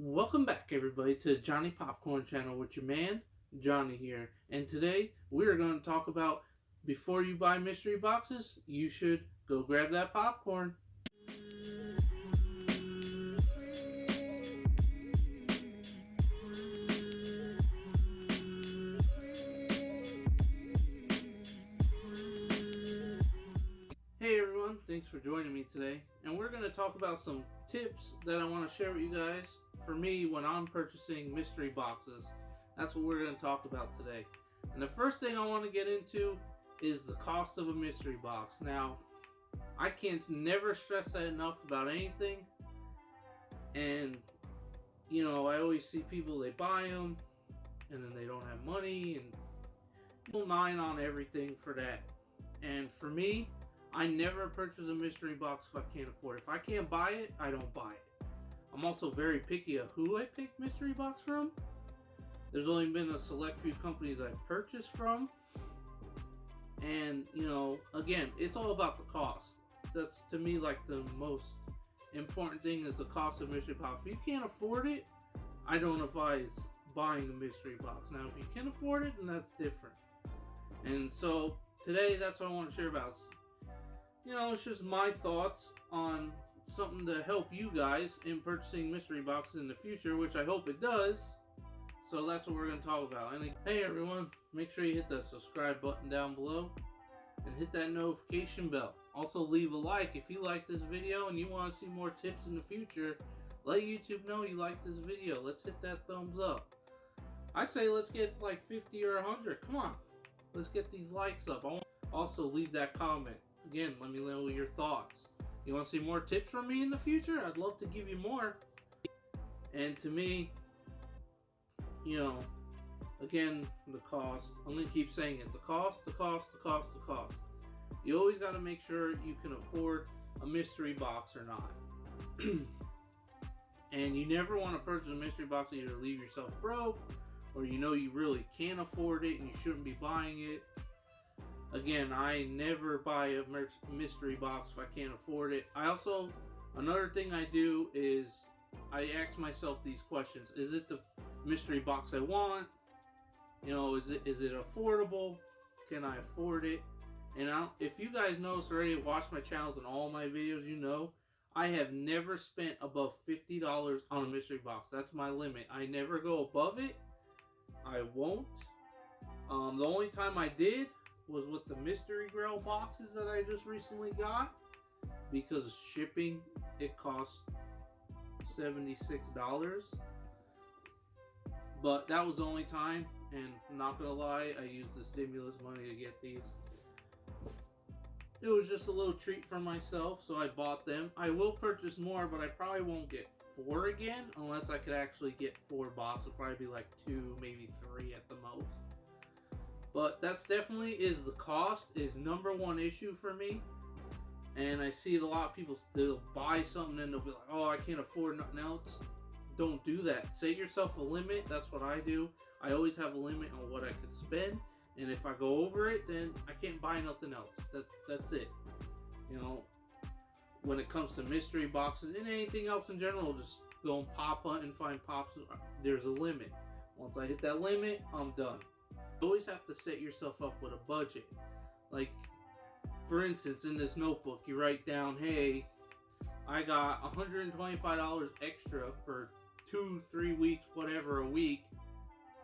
Welcome back, everybody, to the Johnny Popcorn channel with your man, Johnny here. And today, we're going to talk about before you buy mystery boxes, you should go grab that popcorn. Hey everyone, thanks for joining me today. And we're going to talk about some tips that I want to share with you guys for me when I'm purchasing mystery boxes. That's what we're going to talk about today. And the first thing I want to get into is the cost of a mystery box. Now, I can't never stress that enough about anything. And, I always see people, they buy them and then they don't have money and people nine on everything for that. And for me, I never purchase a mystery box if I can't afford it. If I can't buy it, I don't buy it. I'm also very picky of who I pick mystery box from. There's only been a select few companies I've purchased from. And, again, it's all about the cost. That's, to me, like the most important thing is the cost of mystery box. If you can't afford it, I don't advise buying a mystery box. Now, if you can afford it, then that's different. And so, today, that's what I want to share about. It's just my thoughts on something to help you guys in purchasing mystery boxes in the future, which I hope it does. So that's what we're going to talk about. And hey everyone, make sure you hit that subscribe button down below and hit that notification bell. Also leave a like if you like this video and you want to see more tips in the future. Let YouTube know you like this video. Let's hit that thumbs up. I say let's get to like 50 or 100. Come on. Let's get these likes up. Also leave that comment. Again, let me know your thoughts. You want to see more tips from me in the future? I'd love to give you more. And to me, again, the cost. I'm going to keep saying it. The cost. You always got to make sure you can afford a mystery box or not. And you never want to purchase a mystery box and either leave yourself broke or you really can't afford it and you shouldn't be buying it. Again, I never buy a mystery box if I can't afford it. Another thing I do is I ask myself these questions. Is it the mystery box I want? Is it affordable? Can I afford it? And if you guys notice already, watch my channels and all my videos, I have never spent above $50 on a mystery box. That's my limit. I never go above it. I won't. The only time I did was with the mystery grail boxes that I just recently got, because shipping, it cost $76. But that was the only time, and I'm not gonna lie, I used the stimulus money to get these. It was just a little treat for myself, so I bought them. I will purchase more, but I probably won't get 4 again unless I could actually get 4 boxes. It'll probably be like 2, maybe 3 at the most. But that's definitely the cost is number one issue for me. And I see a lot of people, they'll buy something and they'll be like, oh, I can't afford nothing else. Don't do that. Set yourself a limit. That's what I do. I always have a limit on what I can spend. And if I go over it, then I can't buy nothing else. That's it. When it comes to mystery boxes and anything else in general, just go and pop hunt and find pops. There's a limit. Once I hit that limit, I'm done. You always have to set yourself up with a budget. Like, for instance, in this notebook, you write down, hey, I got $125 extra for 2-3 weeks, whatever, a week.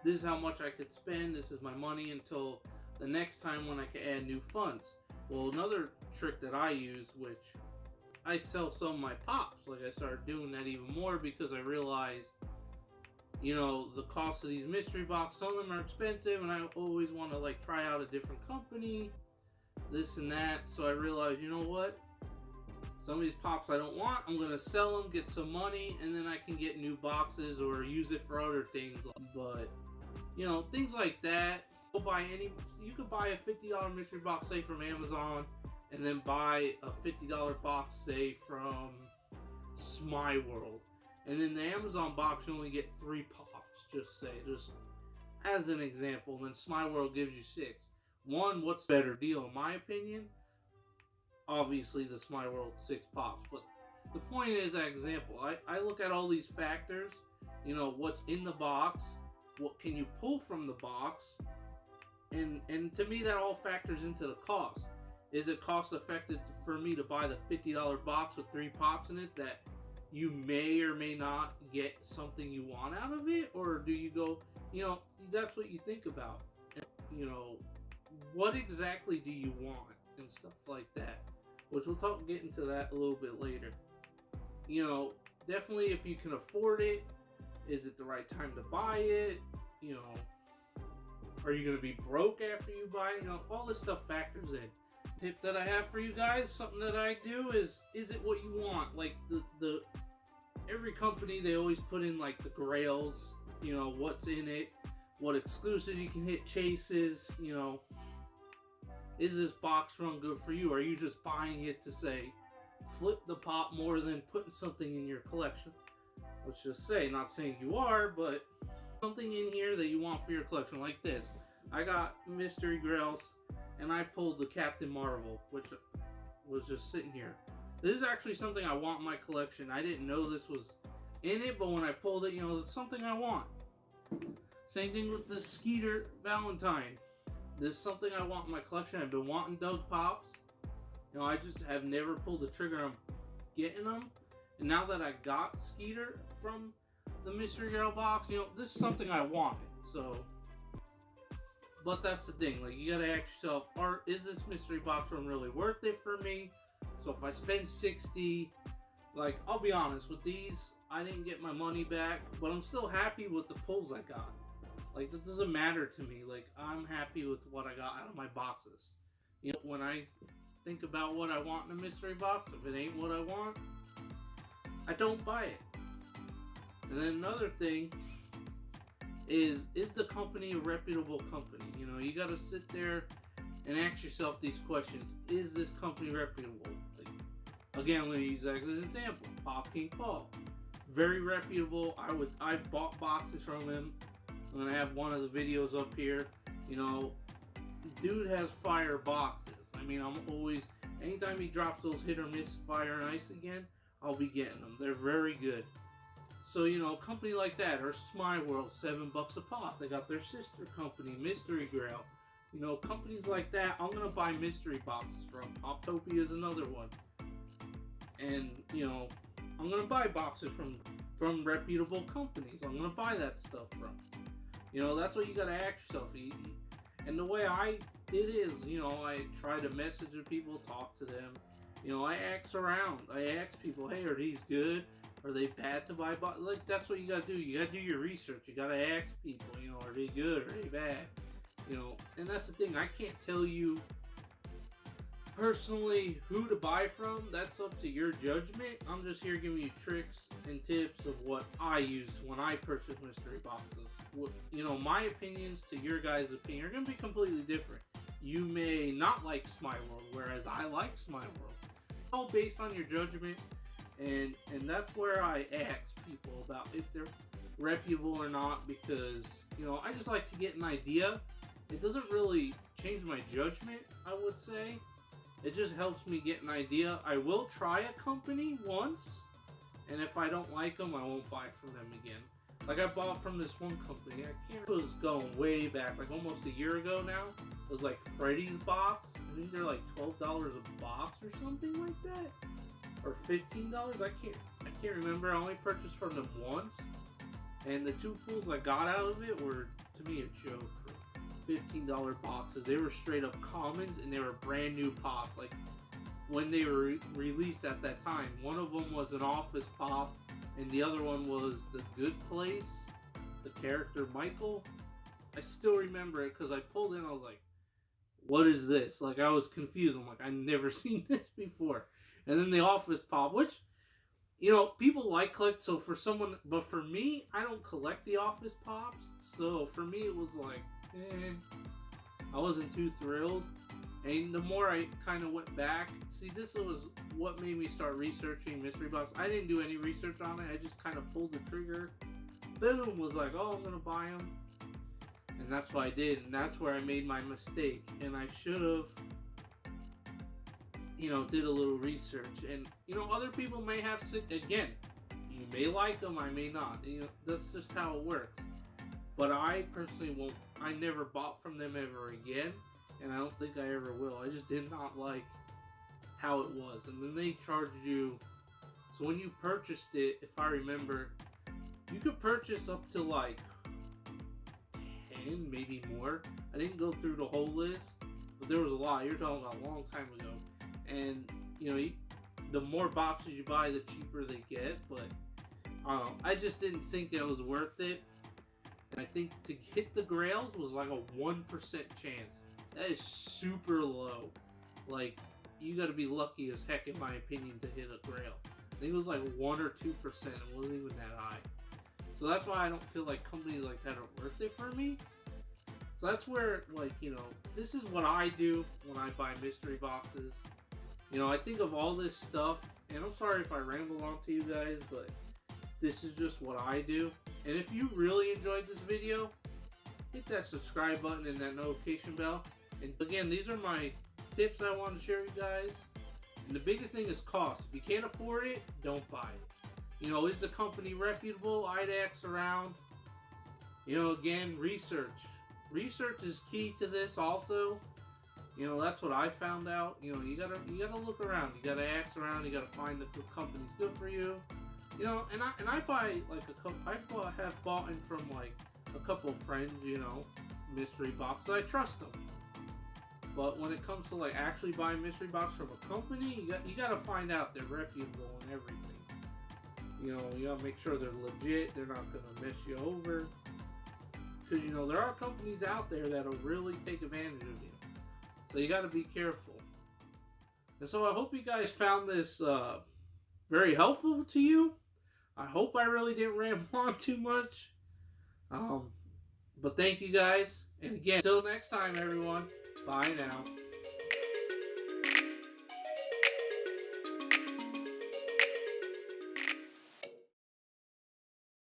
This is how much I could spend. This is my money until the next time when I can add new funds. Well, another trick that I use, which I sell some of my pops. Like, I started doing that even more because I realized the cost of these mystery boxes, some of them are expensive, and I always want to try out a different company, this and that. So I realized, what? Some of these pops I don't want, I'm going to sell them, get some money, and then I can get new boxes or use it for other things. But, things like that. You could buy a $50 mystery box, say, from Amazon, and then buy a $50 box, say, from Smyworld. And then the Amazon box, you only get 3 pops, just as an example. And then Smyworld gives you 6. What's a better deal, in my opinion? Obviously, the Smyworld 6 pops. But the point is that example. I look at all these factors, you know, what's in the box, what can you pull from the box, and to me that all factors into the cost. Is it cost effective for me to buy the $50 box with 3 pops in it that you may or may not get something you want out of it? Or do you go, you know, that's what you think about. You know, what exactly do you want and stuff like that, which we'll get into that a little bit later. You know, definitely if you can afford it, is it the right time to buy it? You know, are you going to be broke after you buy it? You know, all this stuff factors in. Tip that I have for you guys, something that I do is it what you want? Like the every company, they always put in like the grails, you know, what's in it, what exclusives you can hit, chases, you know. Is this box run good for you? Are you just buying it to say flip the pop more than putting something in your collection? Let's just say, not saying you are, but something in here that you want for your collection, like this. I got mystery grails and I pulled the Captain Marvel, which was just sitting here. This is actually something I want in my collection. I didn't know this was in it, but when I pulled it, you know, it's something I want. Same thing with the Skeeter Valentine. This is something I want in my collection. I've been wanting Doug Pops. You know, I just have never pulled the trigger on getting them. And now that I got Skeeter from the Mystery Girl box, you know, this is something I wanted. So, but that's the thing. Like, you gotta ask yourself, is this mystery box run really worth it for me? So if I spend $60, like, I'll be honest, with these, I didn't get my money back, but I'm still happy with the pulls I got. Like, that doesn't matter to me. Like, I'm happy with what I got out of my boxes. You know, when I think about what I want in a mystery box, if it ain't what I want, I don't buy it. And then another thing is the company a reputable company? You know, you gotta sit there and ask yourself these questions. Is this company reputable? Like, again, I'm gonna use that as an example. Pop King Paul. Very reputable. I bought boxes from him. I'm gonna have one of the videos up here. You know, dude has fire boxes. I mean, I'm always, anytime he drops those hit or miss fire and ice again, I'll be getting them. They're very good. So, you know, a company like that, or Smile World, $7 a pop. They got their sister company, Mystery Grail. You know, companies like that, I'm gonna buy mystery boxes from. Poptopia is another one. And, you know, I'm gonna buy boxes from reputable companies. I'm gonna buy that stuff from. You know, that's what you gotta ask yourself. And the way I did is, you know, I try to message with people, talk to them. You know, I ask around. I ask people, hey, are these good? Are they bad to buy? Like, that's what you gotta do. You gotta do your research. You gotta ask people, you know, are they good? Are they bad? You know, and that's the thing. I can't tell you personally who to buy from. That's up to your judgment. I'm just here giving you tricks and tips of what I use when I purchase mystery boxes. You know, my opinions to your guys' opinion are going to be completely different. You may not like Smile World, whereas I like Smile World. It's all based on your judgment, and that's where I ask people about if they're reputable or not, because, you know, I just like to get an idea. It doesn't really change my judgment, I would say. It just helps me get an idea. I will try a company once, and if I don't like them, I won't buy from them again. Like, I bought from this one company. I can't. It was going way back, like almost a year ago now. It was like Freddy's box. I think they're like $12 a box or something like that, or $15. I can't remember. I only purchased from them once, and the 2 pulls I got out of it were, to me, a joke for $15 boxes. They were straight up commons, and they were brand new pops. Like, when they were released at that time, one of them was an Office pop, and the other one was the Good Place, the character Michael. I still remember it because I pulled in, I was like, what is this? Like, I was confused. I'm like, I've never seen this before. And then the Office pop, which, you know, people like collect, so for someone, but for me, I don't collect the Office pops, so for me it was like, I wasn't too thrilled. And the more I kind of went back, see, this was what made me start researching mystery box. I didn't do any research on it. I just kind of pulled the trigger. Boom, was like, oh, I'm going to buy them. And that's what I did. And that's where I made my mistake. And I should have did a little research. And, other people may have, again, you may like them, I may not. That's just how it works. But I personally won't, I never bought from them ever again. And I don't think I ever will. I just did not like how it was. And then they charged you, so when you purchased it, if I remember, you could purchase up to like 10, maybe more. I didn't go through the whole list, but there was a lot. You're talking about a long time ago. And, the more boxes you buy, the cheaper they get. But I just didn't think it was worth it. And I think to hit the grails was like a 1% chance. That is super low. Like, you gotta be lucky as heck, in my opinion, to hit a grail. I think it was like 1 or 2%. It wasn't even that high. So that's why I don't feel like companies like that are worth it for me. So that's where, like, this is what I do when I buy mystery boxes. I think of all this stuff, and I'm sorry if I ramble on to you guys, but this is just what I do. And if you really enjoyed this video, hit that subscribe button and that notification bell. And again, these are my tips I want to share with you guys. And the biggest thing is cost. If you can't afford it, don't buy it. Is the company reputable? I'd ask around. Again, research. Research is key to this also. That's what I found out. You gotta look around. You gotta ask around. You gotta find the company's good for you. And I buy like have bought in from like a couple of friends. Mystery boxes. I trust them. But when it comes to like actually buying mystery box from a company, you gotta find out if they're reputable and everything. You gotta make sure they're legit. They're not gonna mess you over. Because there are companies out there that'll really take advantage of you. So you gotta be careful. And so I hope you guys found this very helpful to you. I hope I really didn't ramble on too much. But thank you guys. And again, until next time, everyone. Bye now.